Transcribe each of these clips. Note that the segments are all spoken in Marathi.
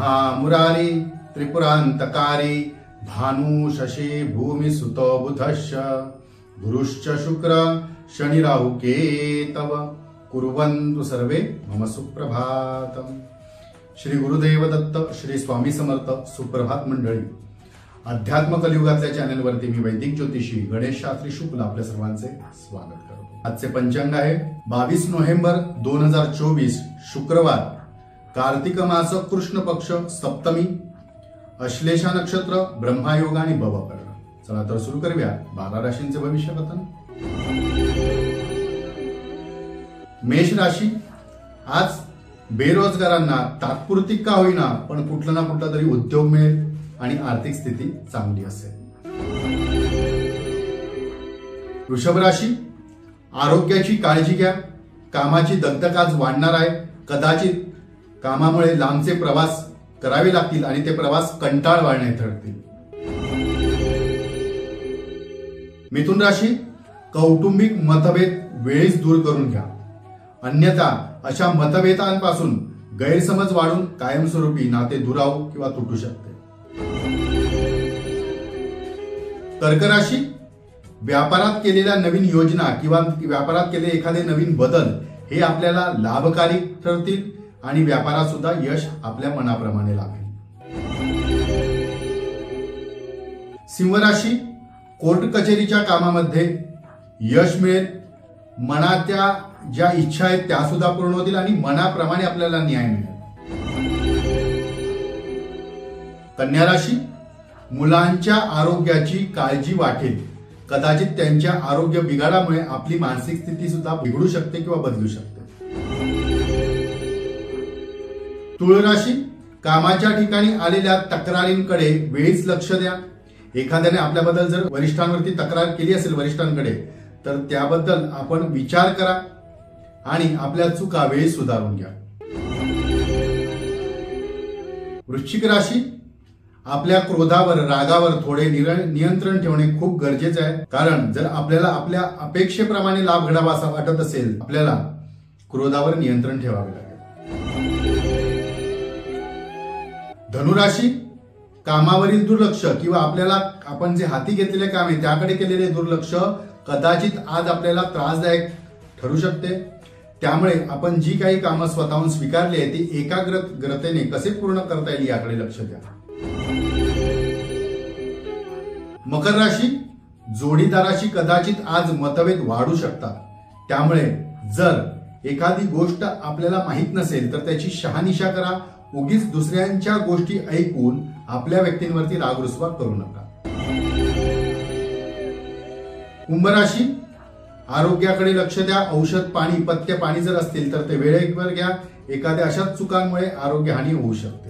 महामुरारी त्रिपुरांतकारी भानु शशी भूमि सुतो बुधश्च गुरुश्च शुक्र शनि राहु केतव कुर्वन्तु सर्वे मम सुप्रभातम। श्री गुरुदेव दत्त, श्री स्वामी समर्थ। सुप्रभात मंडळी, अध्यात्म कलियुगातल्या चॅनलवरती मी वैदिक ज्योतिषी गणेश शास्त्री शुक्ल आपल्या सर्वांचे स्वागत करतो। आजचे पंचांग आहे 22 नोव्हेंबर 2024 शुक्रवार, कार्तिक मास, कृष्ण पक्ष, सप्तमी, अश्लेषा नक्षत्र, ब्रह्मयोग आणि भवकर्ण। चला तर सुरू करूया 12 राशींचे भविष्य कथन। मेष राशी, आज बेरोजगारांना तात्पुरती का होईना पण कुठला ना कुठला तरी उद्योग मिळेल आणि आर्थिक स्थिती चांगली असेल। वृषभ राशी, आरोग्याची काळजी घ्या। कामाची दगदग आज वाढणार आहे। कदाचित कामामुळे लांबचे प्रवास करावे लागतील आणि ते प्रवास कंटाळवाणे ठरतील। मिथुन राशी, कौटुंबिक मतभेद वेळीच दूर करून घ्या, अन्यथा अशा मतभेदांपासून गैरसमज वाढून कायमस्वरूपी नाते दुरावू किंवा तुटू शकते। कर्क राशी, व्यापारात केलेल्या नवीन योजना किंवा व्यापारात केलेले एखादे नवीन बदल हे आपल्याला लाभकारी ठरतील आणि व्यापारात सुद्धा यश आपल्या मनाप्रमाणे लाभेल। सिंह राशी, कोर्ट कचेरीच्या कामामध्ये यश मिळेल। मनाच्या ज्या इच्छा आहेत त्या सुद्धा पूर्ण होतील आणि मनाप्रमाणे आपल्याला न्याय मिळेल। कन्या राशी, मुलांच्या आरोग्याची काळजी वाटेल। कदाचित त्यांच्या आरोग्य बिघाडामुळे आपली मानसिक स्थिती सुद्धा बिघडू शकते किंवा बदलू शकते। तुळ राशी, कामाच्या ठिकाणी आलेल्या तक्रारींकडे वेळीच लक्ष द्या। एखाद्याने आपल्याबद्दल जर वरिष्ठांवरती तक्रार केली असेल वरिष्ठांकडे, तर त्याबद्दल आपण विचार करा आणि आपल्या चुका वेळी सुधारून घ्या। वृश्चिक राशी, आपल्या क्रोधावर, रागावर थोडे नियंत्रण ठेवणे खूप गरजेचे आहे, कारण जर आपल्याला आपल्या अपेक्षेप्रमाणे लाभ घडावा असं वाटत असेल, आपल्याला क्रोधावर नियंत्रण ठेवावे लागेल। धनुराशी, कामावरील दुर्लक्ष किंवा आपण जे हाती घेतलेले काम आहे त्याकडे केलेले दुर्लक्ष कदाचित आज आपल्याला त्रासदायक ठरू शकते। त्यामुळे आपण जी काही कामं स्वतःहून स्वीकारली आहे ती एकाग्रतेने कसे पूर्ण करता येईल याकडे लक्ष द्या। मकर राशी, जोडीदाराशी कदाचित आज मतभेद वाढू शकतात। त्यामुळे जर एखादी गोष्ट आपल्याला माहित नसेल तर त्याची शहानिशा करा। उगीच दुसऱ्यांच्या गोष्टी ऐकून आपल्या व्यक्तींवरती रागरुसवा करू नका। कुंभ राशी, आरोग्याकडे लक्ष द्या। औषध पाणी, पथ्य पाणी जर असतील तर ते वेळेवर घ्या। एखाद्या अशाच चुकांमुळे आरोग्य हानी होऊ शकते।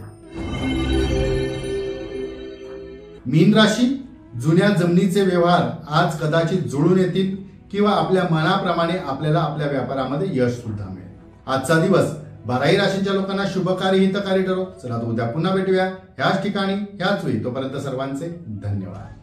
मीन राशी, जुन्या जमिनीचे व्यवहार आज कदाचित जुळून येतील किंवा आपल्या मनाप्रमाणे आपल्याला आपल्या व्यापारामध्ये यश सुद्धा मिळेल। आजचा दिवस 12 राशींच्या लोकांना शुभकारी हितकारी ठरो। चला तर उद्या पुन्हा भेटूया ह्याच ठिकाणी ह्याच वेळी। तोपर्यंत सर्वांचे धन्यवाद।